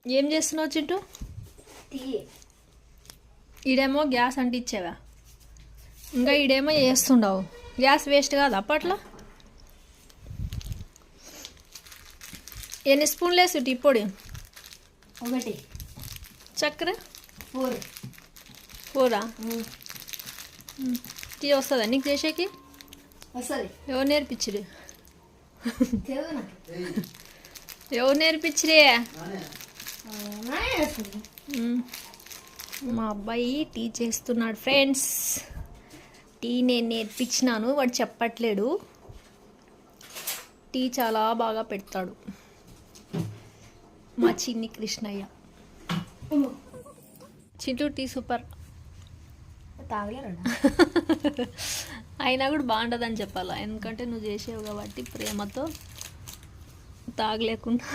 ఏం చేస్తున్నావు చింటూ? ఈడేమో గ్యాస్ అంటించావా, ఇంకా ఈడేమో చేస్తుండవు. గ్యాస్ వేస్ట్ కాదు అప్పట్లో. ఎన్ని స్పూన్లు వేసు టీ పొడి? 1. చక్కెర 4. 4. టీ వస్తుందా నీకు చేసేకి? వస్తుంది. ఎవరు నేర్పించరు? తెలియదు నాకు. ఎవరు నేర్పించరే? మా అబ్బాయి టీ చేస్తున్నాడు ఫ్రెండ్స్. టీ నేను నేర్పించినాను, వాడు చెప్పట్లేడు. టీ చాలా బాగా పెడతాడు మా చిన్ని కృష్ణయ్య. Chintu tea super. తాగలేరు అయినా కూడా బాగుంటుందని చెప్పాలా, ఎందుకంటే నువ్వు చేసేవు కాబట్టి ప్రేమతో తాగలేకుండా